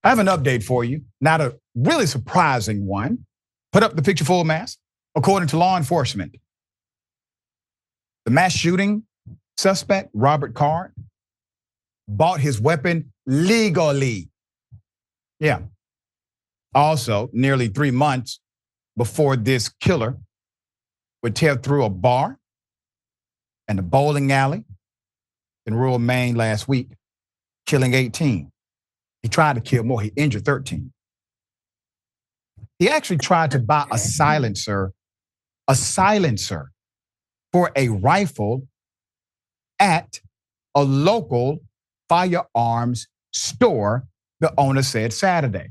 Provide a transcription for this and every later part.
I have an update for you, not a really surprising one. Put up the picture full mask. According to law enforcement, the mass shooting suspect, Robert Card, bought his weapon legally. Yeah. Also, nearly 3 months before this killer would tear through a bar and a bowling alley in rural Maine last week, killing 18. He tried to kill more. He injured 13. He actually tried to buy a silencer for a rifle at a local firearms store, the owner said Saturday.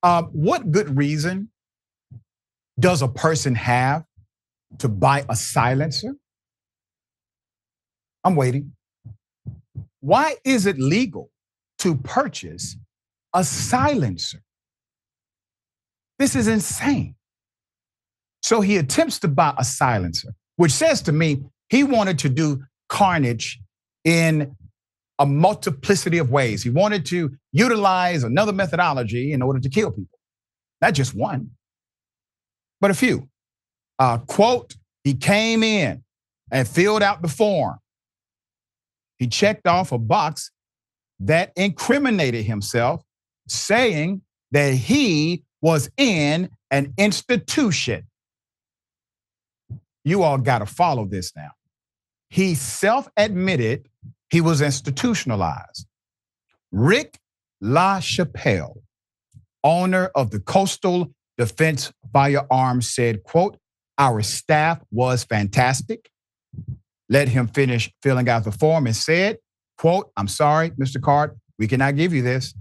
What good reason does a person have to buy a silencer? I'm waiting. Why is it legal to purchase a silencer? This is insane. So he attempts to buy a silencer, which says to me he wanted to do carnage in a multiplicity of ways. He wanted to utilize another methodology in order to kill people. Not just one, but a few. Quote, he came in and filled out the form. He checked off a box that incriminated himself, saying that he was in an institution. You all got to follow this now. He self-admitted he was institutionalized. Rick LaChapelle, owner of the Coastal Defense Firearms, said, quote, our staff was fantastic. Let him finish filling out the form and said, quote, I'm sorry, Mr. Card, we cannot give you this.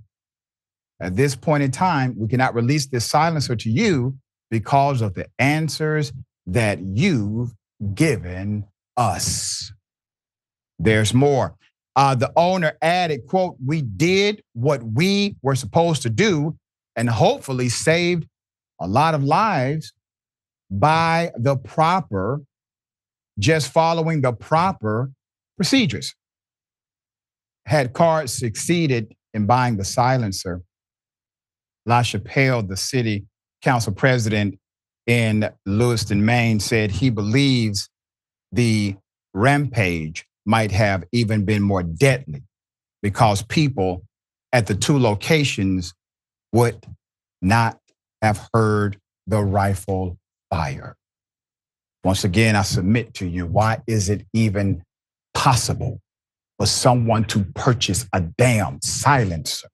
At this point in time, we cannot release this silencer to you because of the answers that you've given us. There's more. The owner added, quote, we did what we were supposed to do and hopefully saved a lot of lives by just following the proper procedures. Had Card succeeded in buying the silencer, LaChapelle, the city council president in Lewiston, Maine, said he believes the rampage might have even been more deadly because people at the two locations would not have heard the rifle fire. Once again, I submit to you, why is it even possible for someone to purchase a damn silencer?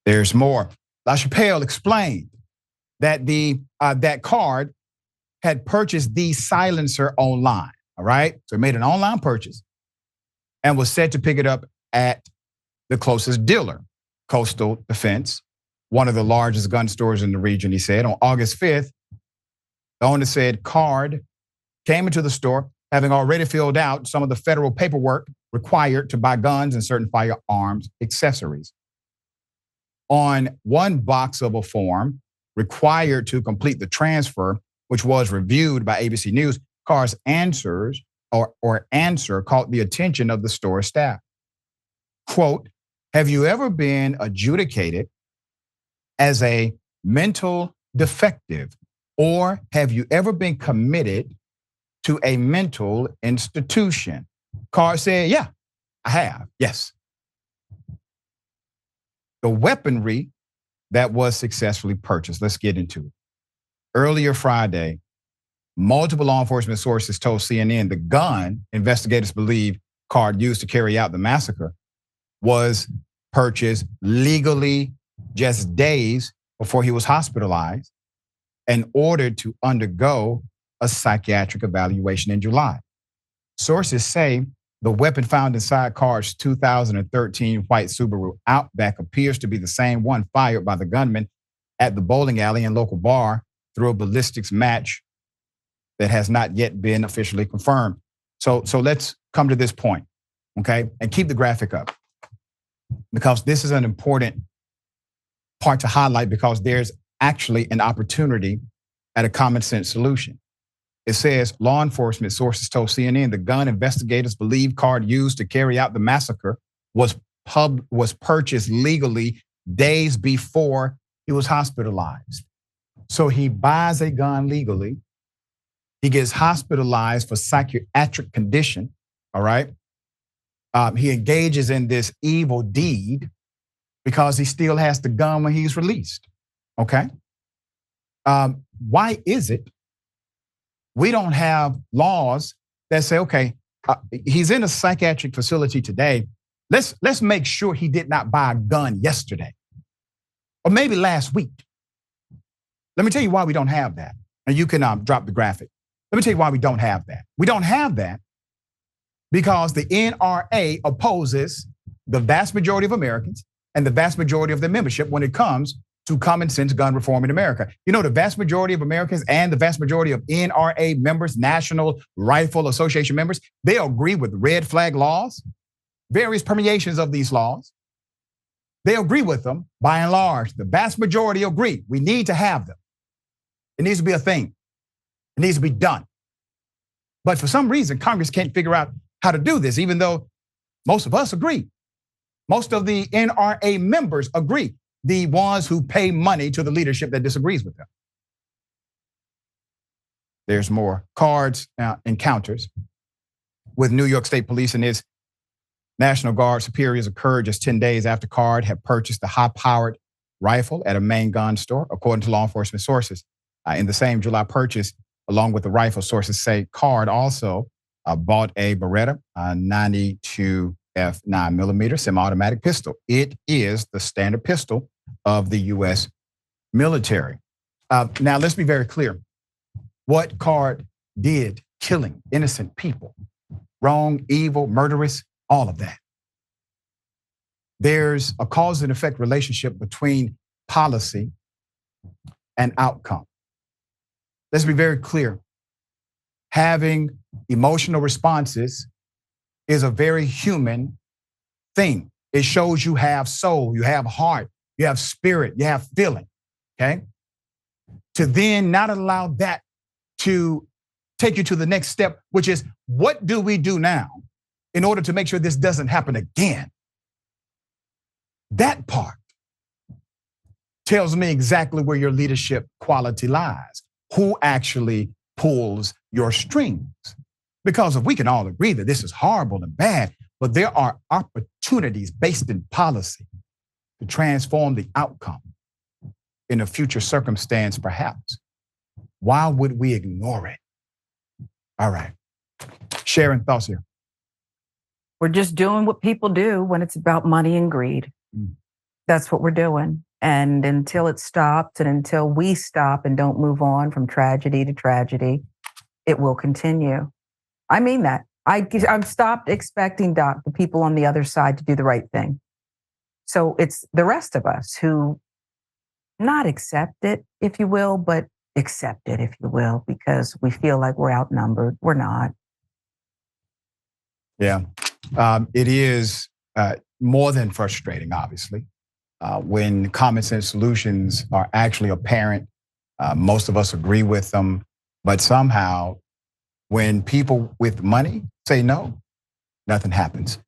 There's more. LaChapelle explained that that Card had purchased the silencer online. All right, so he made an online purchase and was set to pick it up at the closest dealer, Coastal Defense, one of the largest gun stores in the region, he said. On August 5th, the owner said Card came into the store having already filled out some of the federal paperwork required to buy guns and certain firearms accessories. On one box of a form required to complete the transfer, which was reviewed by ABC News, Card's answer caught the attention of the store staff. Quote, have you ever been adjudicated as a mental defective, or have you ever been committed to a mental institution? Card said, yeah, I have, yes. The weaponry that was successfully purchased, let's get into it. Earlier Friday, multiple law enforcement sources told CNN the gun investigators believe Card used to carry out the massacre was purchased legally just days before he was hospitalized and ordered to undergo a psychiatric evaluation in July. Sources say the weapon found inside Card's 2013 white Subaru Outback appears to be the same one fired by the gunman at the bowling alley and local bar through a ballistics match that has not yet been officially confirmed. So let's come to this point, okay? And keep the graphic up because this is an important part to highlight because there's actually an opportunity at a common sense solution. It says law enforcement sources told CNN the gun investigators believe Card used to carry out the massacre was purchased legally days before he was hospitalized. So he buys a gun legally. He gets hospitalized for psychiatric condition, all right? He engages in this evil deed because he still has the gun when he's released, okay? Why is it we don't have laws that say, okay, he's in a psychiatric facility today. Let's make sure he did not buy a gun yesterday or maybe last week. Let me tell you why we don't have that. And you can drop the graphic. Let me tell you why we don't have that. We don't have that because the NRA opposes the vast majority of Americans and the vast majority of their membership when it comes to common sense gun reform in America. You know, the vast majority of Americans and the vast majority of NRA members, National Rifle Association members, they agree with red flag laws, various permeations of these laws. They agree with them by and large. The vast majority agree. We need to have them. It needs to be a thing. It needs to be done. But for some reason, Congress can't figure out how to do this, even though most of us agree. Most of the NRA members agree, the ones who pay money to the leadership that disagrees with them. There's more cards encounters with New York State Police and its National Guard superiors occurred just 10 days after Card had purchased a high-powered rifle at a Maine gun store, according to law enforcement sources. In the same July purchase, along with the rifle, sources say Card also bought a Beretta 92 F9mm semi-automatic pistol. It is the standard pistol of the U.S. military. Now, let's be very clear. What Card did, killing innocent people, wrong, evil, murderous, all of that. There's a cause and effect relationship between policy and outcome. Let's be very clear. Having emotional responses is a very human thing. It shows you have soul, you have heart, you have spirit, you have feeling, okay? To then not allow that to take you to the next step, which is what do we do now in order to make sure this doesn't happen again? That part tells me exactly where your leadership quality lies. Who actually pulls your strings? Because if we can all agree that this is horrible and bad, but there are opportunities based in policy to transform the outcome in a future circumstance, perhaps. Why would we ignore it? All right. Sharon, thoughts here. We're just doing what people do when it's about money and greed. That's what we're doing. And until it stops and until we stop and don't move on from tragedy to tragedy, it will continue. I mean that. I've stopped expecting the people on the other side to do the right thing. So it's the rest of us who not accept it, if you will, but accept it, if you will, because we feel like we're outnumbered. We're not. Yeah, it is more than frustrating, obviously. When common sense solutions are actually apparent, most of us agree with them, but somehow when people with money say no, nothing happens.